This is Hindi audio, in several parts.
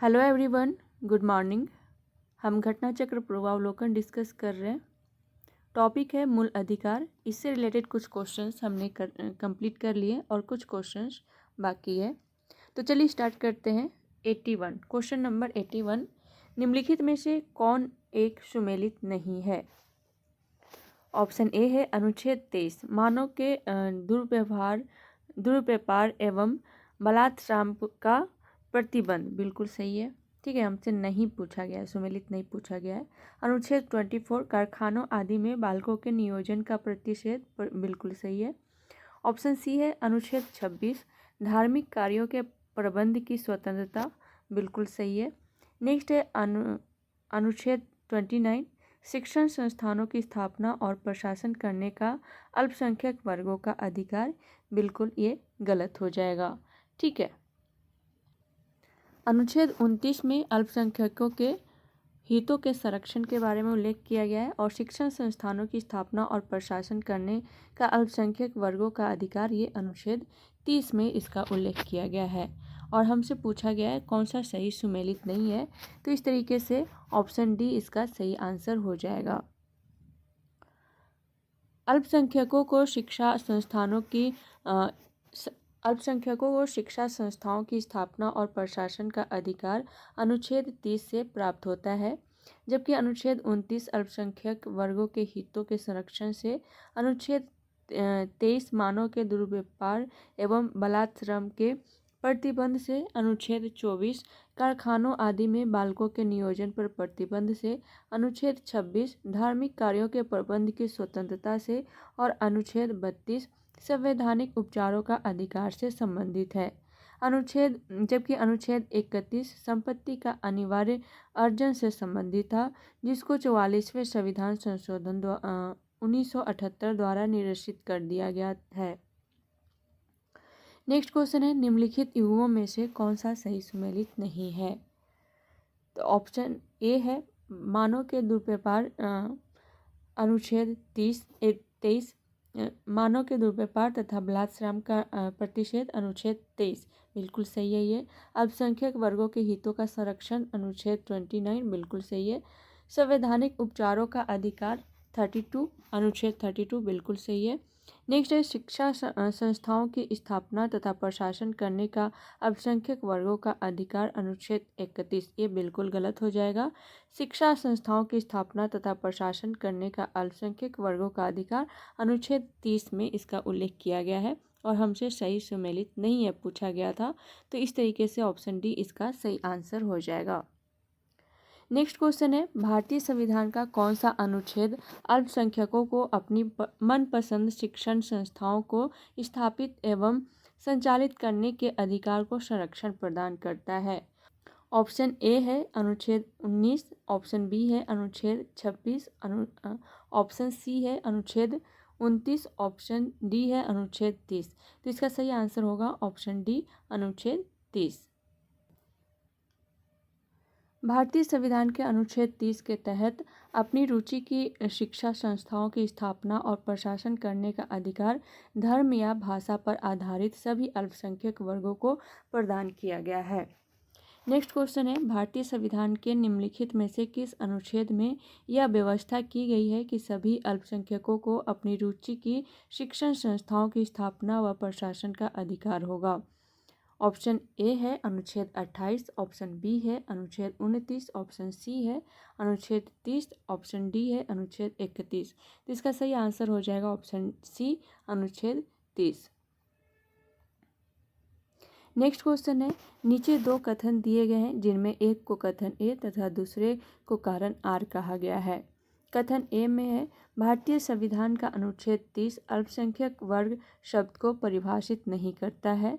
Hello everyone, good morning. हम घटना चक्र पूर्वावलोकन डिस्कस कर रहे हैं। टॉपिक है मूल अधिकार। इससे रिलेटेड कुछ क्वेश्चंस हमने कंप्लीट कर लिए और कुछ क्वेश्चंस बाकी है। तो चलिए स्टार्ट करते हैं। 81 क्वेश्चन नंबर 81, निम्नलिखित में से कौन एक सुमेलित नहीं है? ऑप्शन ए है अनुच्छेद 23, मानव के दुर्व्यवहार एवं बलात्कार का प्रतिबंध। बिल्कुल सही है। ठीक है, हमसे नहीं पूछा गया है, सुमेलित नहीं पूछा गया है। अनुच्छेद 24, कारखानों आदि में बालकों के नियोजन का प्रतिषेध। बिल्कुल सही है। ऑप्शन सी है अनुच्छेद 26, धार्मिक कार्यों के प्रबंध की स्वतंत्रता। बिल्कुल सही है। नेक्स्ट है अनुच्छेद 29, शिक्षण संस्थानों की स्थापना और प्रशासन करने का अल्पसंख्यक वर्गों का अधिकार। बिल्कुल ये गलत हो जाएगा। ठीक है। अनुच्छेद 29 में अल्पसंख्यकों के हितों के संरक्षण के बारे में उल्लेख किया गया है और शिक्षण संस्थानों की स्थापना और प्रशासन करने का अल्पसंख्यक वर्गों का अधिकार, ये अनुच्छेद 30 में इसका उल्लेख किया गया है। और हमसे पूछा गया है कौन सा सही सुमेलित नहीं है, तो इस तरीके से ऑप्शन डी इसका सही आंसर हो जाएगा। अल्पसंख्यकों को शिक्षा संस्थाओं की स्थापना और प्रशासन का अधिकार अनुच्छेद 30 से प्राप्त होता है, जबकि अनुच्छेद 29 अल्पसंख्यक वर्गों के हितों के संरक्षण से, अनुच्छेद 23 मानव के दुर्व्यवहार एवं बलात्कार के प्रतिबंध से, अनुच्छेद 24 कारखानों आदि में बालकों के नियोजन पर प्रतिबंध से, अनुच्छेद 26 धार्मिक कार्यों के प्रबंध की स्वतंत्रता से और अनुच्छेद 32 संवैधानिक उपचारों का अधिकार से संबंधित है। जबकि अनुच्छेद 31 संपत्ति का अनिवार्य अर्जन से संबंधित था, जिसको 44वें संविधान संशोधन 1978 द्वारा निरसित कर दिया गया है। नेक्स्ट क्वेश्चन है, निम्नलिखित युगों में से कौन सा सही सुमेलित नहीं है? तो ऑप्शन ए है मानव के दुर्व्यवहार, अनुच्छेद 23 मानव के दुर्व्यवहार तथा बलात्कार का प्रतिषेध, अनुच्छेद 23। बिल्कुल सही है ये। अल्पसंख्यक वर्गों के हितों का संरक्षण, अनुच्छेद 29। बिल्कुल सही है। संवैधानिक उपचारों का अधिकार, 32, अनुच्छेद 32। बिल्कुल सही है। नेक्स्ट है शिक्षा संस्थाओं की स्थापना तथा प्रशासन करने का अल्पसंख्यक वर्गों का अधिकार, अनुच्छेद 31। ये बिल्कुल गलत हो जाएगा। शिक्षा संस्थाओं की स्थापना तथा प्रशासन करने का अल्पसंख्यक वर्गों का अधिकार, अनुच्छेद 30 में इसका उल्लेख किया गया है और हमसे सही सुमेलित नहीं है पूछा गया था, तो इस तरीके से ऑप्शन डी इसका सही आंसर हो जाएगा। नेक्स्ट क्वेश्चन है, भारतीय संविधान का कौन सा अनुच्छेद अल्पसंख्यकों को अपनी मनपसंद शिक्षण संस्थाओं को स्थापित एवं संचालित करने के अधिकार को संरक्षण प्रदान करता है? ऑप्शन ए है अनुच्छेद 19, ऑप्शन बी है अनुच्छेद 26, ऑप्शन सी है अनुच्छेद 29, ऑप्शन डी है अनुच्छेद 30। तो इसका सही आंसर होगा ऑप्शन डी, अनुच्छेद 30। भारतीय संविधान के अनुच्छेद 30 के तहत अपनी रुचि की शिक्षा संस्थाओं की स्थापना और प्रशासन करने का अधिकार धर्म या भाषा पर आधारित सभी अल्पसंख्यक वर्गों को प्रदान किया गया है। नेक्स्ट क्वेश्चन है, भारतीय संविधान के निम्नलिखित में से किस अनुच्छेद में यह व्यवस्था की गई है कि सभी अल्पसंख्यकों को अपनी रुचि की शिक्षण संस्थाओं की स्थापना व प्रशासन का अधिकार होगा? ऑप्शन ए है अनुच्छेद 28, ऑप्शन बी है अनुच्छेद 29, ऑप्शन सी है अनुच्छेद 30, ऑप्शन डी है अनुच्छेद 31। तो इसका सही आंसर हो जाएगा ऑप्शन सी, अनुच्छेद 30। नेक्स्ट क्वेश्चन है, नीचे दो कथन दिए गए हैं जिनमें एक को कथन ए तथा दूसरे को कारण आर कहा गया है। कथन ए में है, भारतीय संविधान का अनुच्छेद 30 अल्पसंख्यक वर्ग शब्द को परिभाषित नहीं करता है।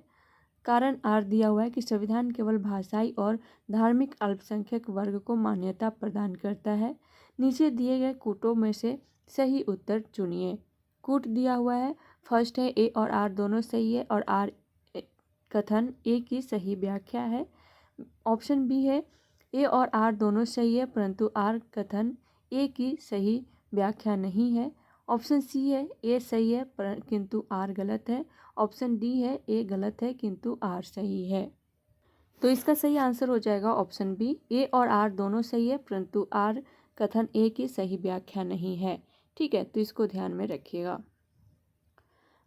कारण आर दिया हुआ है कि संविधान केवल भाषाई और धार्मिक अल्पसंख्यक वर्ग को मान्यता प्रदान करता है। नीचे दिए गए कूटों में से सही उत्तर चुनिए। कूट दिया हुआ है, फर्स्ट है ए और आर दोनों सही है और आर कथन ए की सही व्याख्या है। ऑप्शन बी है ए और आर दोनों सही है परंतु आर कथन ए की सही व्याख्या नहीं है। ऑप्शन सी है ए सही है किंतु आर गलत है। ऑप्शन डी है ए गलत है किंतु आर सही है। तो इसका सही आंसर हो जाएगा ऑप्शन बी। ए और आर दोनों सही है, परंतु आर कथन ए की सही व्याख्या नहीं है। ठीक है, तो इसको ध्यान में रखिएगा।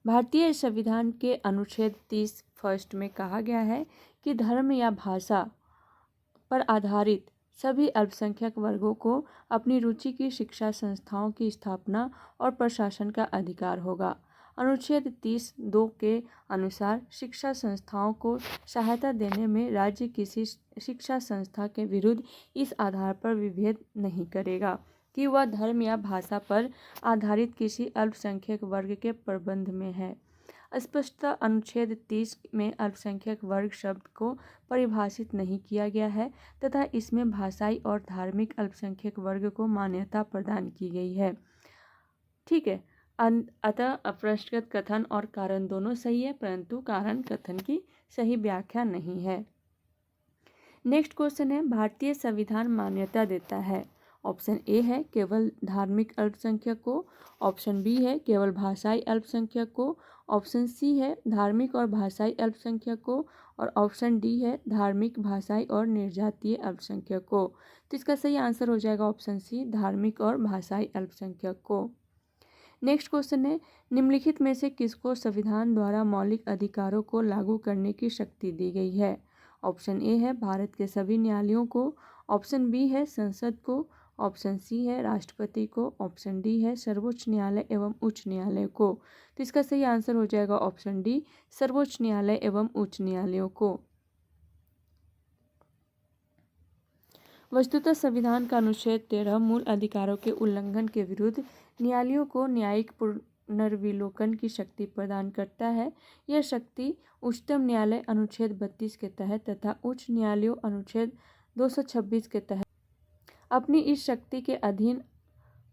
भारतीय संविधान के अनुच्छेद 30 फर्स्ट में कहा गया है कि धर्म या भाषा पर आधारित सभी अल्पसंख्यक वर्गों को अपनी रुचि की शिक्षा संस्थाओं की स्थापना और प्रशासन का अधिकार होगा। अनुच्छेद 30(2) के अनुसार शिक्षा संस्थाओं को सहायता देने में राज्य किसी शिक्षा संस्था के विरुद्ध इस आधार पर विभेद नहीं करेगा कि वह धर्म या भाषा पर आधारित किसी अल्पसंख्यक वर्ग के प्रबंध में है। स्पष्टतः अनुच्छेद 30 में अल्पसंख्यक वर्ग शब्द को परिभाषित नहीं किया गया है तथा इसमें भाषाई और धार्मिक अल्पसंख्यक वर्ग को मान्यता प्रदान की गई है। ठीक है, अतः प्रश्नगत कथन और कारण दोनों सही है, परंतु कारण कथन की सही व्याख्या नहीं है। नेक्स्ट क्वेश्चन है, भारतीय संविधान मान्यता देता है। ऑप्शन ए है केवल धार्मिक अल्पसंख्यक को, ऑप्शन बी है केवल भाषाई अल्पसंख्यक को, ऑप्शन सी है धार्मिक और भाषाई अल्पसंख्यक को, और ऑप्शन डी है धार्मिक, भाषाई और निर्जातीय अल्पसंख्यक को। तो इसका सही आंसर हो जाएगा ऑप्शन सी, धार्मिक और भाषाई अल्पसंख्यक को। नेक्स्ट क्वेश्चन है, निम्नलिखित में से किसको संविधान द्वारा मौलिक अधिकारों को लागू करने की शक्ति दी गई है। ऑप्शन ए है भारत के सभी न्यायालयों को, ऑप्शन बी है संसद को, ऑप्शन सी है राष्ट्रपति को, ऑप्शन डी है सर्वोच्च न्यायालय एवं उच्च न्यायालय को। तो इसका सही आंसर हो जाएगा ऑप्शन डी, सर्वोच्च न्यायालय एवं उच्च न्यायालयों को। वस्तुतः संविधान का अनुच्छेद 13 मूल अधिकारों के उल्लंघन के विरुद्ध न्यायालयों को न्यायिक पुनर्विलोकन की शक्ति प्रदान करता है। यह शक्ति उच्चतम न्यायालय अनुच्छेद 32 के तहत तथा उच्च न्यायालयों अनुच्छेद 226 के तहत अपनी इस शक्ति के अधीन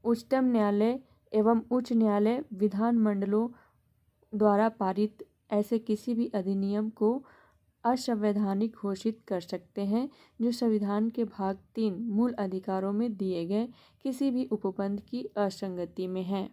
उच्चतम न्यायालय एवं उच्च न्यायालय विधानमंडलों द्वारा पारित ऐसे किसी भी अधिनियम को असंवैधानिक घोषित कर सकते हैं जो संविधान के भाग 3 मूल अधिकारों में दिए गए किसी भी उपबंध की असंगति में है।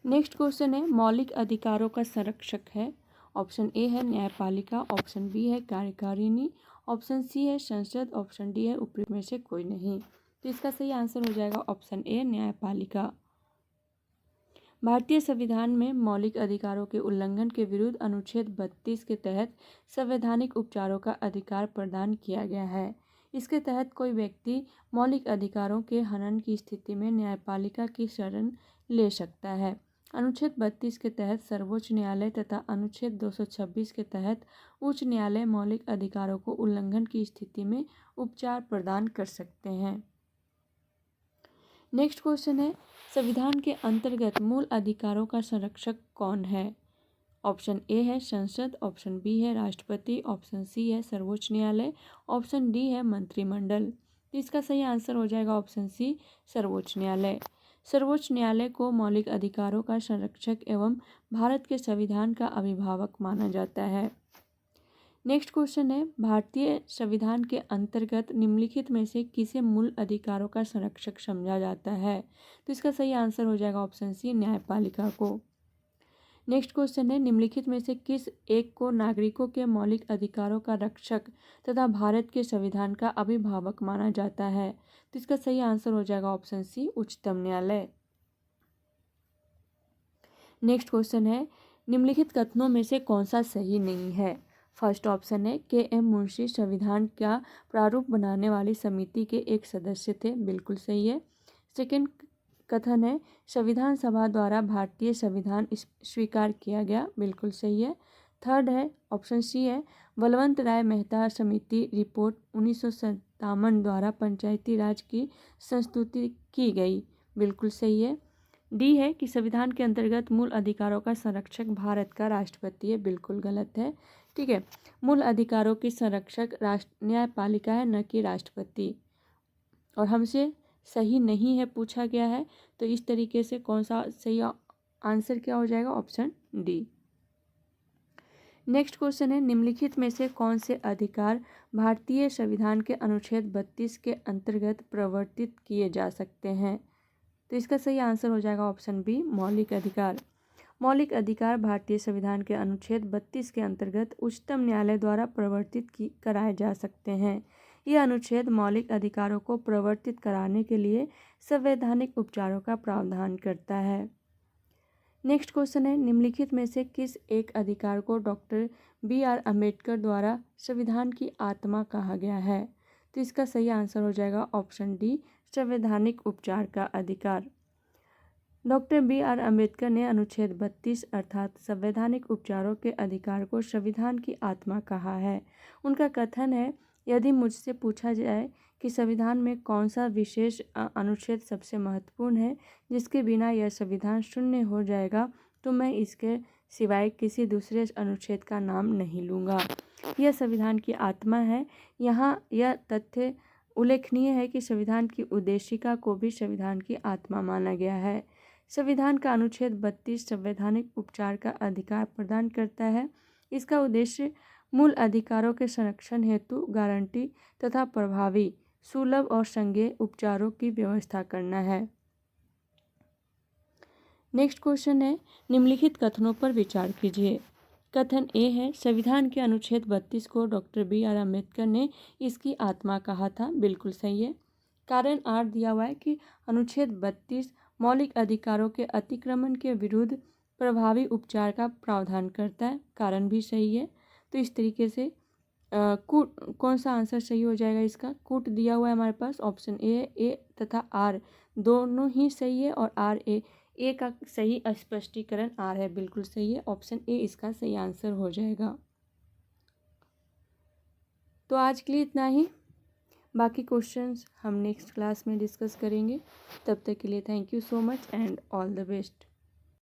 नेक्स्ट क्वेश्चन है, मौलिक अधिकारों का संरक्षक है। ऑप्शन ए है न्यायपालिका, ऑप्शन बी है कार्यकारिणी, ऑप्शन सी है संसद, ऑप्शन डी है उपयुक्त में से कोई नहीं। तो इसका सही आंसर हो जाएगा ऑप्शन ए, न्यायपालिका। भारतीय संविधान में मौलिक अधिकारों के उल्लंघन के विरुद्ध अनुच्छेद 32 के तहत संवैधानिक उपचारों का अधिकार प्रदान किया गया है। इसके तहत कोई व्यक्ति मौलिक अधिकारों के हनन की स्थिति में न्यायपालिका की शरण ले सकता है। अनुच्छेद 32 के तहत सर्वोच्च न्यायालय तथा अनुच्छेद 226 के तहत उच्च न्यायालय मौलिक अधिकारों को उल्लंघन की स्थिति में उपचार प्रदान कर सकते हैं। नेक्स्ट क्वेश्चन है, संविधान के अंतर्गत मूल अधिकारों का संरक्षक कौन है। ऑप्शन ए है संसद, ऑप्शन बी है राष्ट्रपति, ऑप्शन सी है सर्वोच्च न्यायालय, ऑप्शन डी है मंत्रिमंडल। तो इसका सही आंसर हो जाएगा ऑप्शन सी, सर्वोच्च न्यायालय। सर्वोच्च न्यायालय को मौलिक अधिकारों का संरक्षक एवं भारत के संविधान का अभिभावक माना जाता है। नेक्स्ट क्वेश्चन है, भारतीय संविधान के अंतर्गत निम्नलिखित में से किसे मूल अधिकारों का संरक्षक समझा जाता है। तो इसका सही आंसर हो जाएगा ऑप्शन सी, न्यायपालिका को। नेक्स्ट क्वेश्चन है, निम्नलिखित में से किस एक को नागरिकों के मौलिक अधिकारों का रक्षक तथा भारत के संविधान का अभिभावक माना जाता है। तो इसका सही आंसर हो जाएगा ऑप्शन सी, उच्चतम न्यायालय। नेक्स्ट क्वेश्चन है, निम्नलिखित कथनों में से कौन सा सही नहीं है। फर्स्ट ऑप्शन है के.एम. मुंशी संविधान का प्रारूप बनाने वाली समिति के एक सदस्य थे, बिल्कुल सही है। सेकंड कथन है संविधान सभा द्वारा भारतीय संविधान स्वीकार किया गया, बिल्कुल सही है। थर्ड है ऑप्शन सी है बलवंत राय मेहता समिति रिपोर्ट 1957 द्वारा पंचायती राज की संस्तुति की गई, बिल्कुल सही है। डी है कि संविधान के अंतर्गत मूल अधिकारों का संरक्षक भारत का राष्ट्रपति है, बिल्कुल गलत है। ठीक है, मूल अधिकारों की संरक्षक न्यायपालिका है, न कि राष्ट्रपति। और हमसे सही नहीं है पूछा गया है, तो इस तरीके से कौन सा सही आंसर क्या हो जाएगा, ऑप्शन डी। नेक्स्ट क्वेश्चन है, निम्नलिखित में से कौन से अधिकार भारतीय संविधान के अनुच्छेद 32 के अंतर्गत प्रवर्तित किए जा सकते हैं। तो इसका सही आंसर हो जाएगा ऑप्शन बी, मौलिक अधिकार। मौलिक अधिकार भारतीय संविधान के अनुच्छेद 32 के अंतर्गत उच्चतम न्यायालय द्वारा प्रवर्तित कराए जा सकते हैं। यह अनुच्छेद मौलिक अधिकारों को प्रवर्तित कराने के लिए संवैधानिक उपचारों का प्रावधान करता है। नेक्स्ट क्वेश्चन है, निम्नलिखित में से किस एक अधिकार को डॉक्टर B.R. अम्बेडकर द्वारा संविधान की आत्मा कहा गया है? तो इसका सही आंसर हो जाएगा ऑप्शन डी, संवैधानिक उपचार का अधिकार। Doctor B.R. अम्बेडकर ने अनुच्छेद 32 अर्थात संवैधानिक उपचारों के अधिकार को संविधान की आत्मा कहा है। उनका कथन है, यदि मुझसे पूछा जाए कि संविधान में कौन सा विशेष अनुच्छेद सबसे महत्वपूर्ण है जिसके बिना यह संविधान शून्य हो जाएगा, तो मैं इसके सिवाय किसी दूसरे अनुच्छेद का नाम नहीं लूँगा। यह संविधान की आत्मा है। यहाँ यह तथ्य उल्लेखनीय है कि संविधान की उद्देशिका को भी संविधान की आत्मा माना गया है। संविधान का अनुच्छेद 32 संवैधानिक उपचार का अधिकार प्रदान करता है। इसका उद्देश्य मूल अधिकारों के संरक्षण हेतु गारंटी तथा प्रभावी, सुलभ और संज्ञेय उपचारों की व्यवस्था करना है। नेक्स्ट क्वेश्चन है, निम्नलिखित कथनों पर विचार कीजिए। कथन ए है, संविधान के अनुच्छेद 32 को डॉक्टर B.R. अम्बेडकर ने इसकी आत्मा कहा था। बिल्कुल सही है। कारण आर दिया हुआ है कि अनुच्छेद 32 मौलिक अधिकारों के अतिक्रमण के विरुद्ध प्रभावी उपचार का प्रावधान करता है। कारण भी सही है। तो इस तरीके से कौन सा आंसर सही हो जाएगा इसका? कूट दिया हुआ है हमारे पास, ऑप्शन ए तथा आर दोनों ही सही है और ए का सही स्पष्टीकरण आर है। बिल्कुल सही है, ऑप्शन ए इसका सही आंसर हो जाएगा। तो आज के लिए इतना ही। बाकी क्वेश्चंस हम नेक्स्ट क्लास में डिस्कस करेंगे। तब तक के लिए thank you so much and all the best.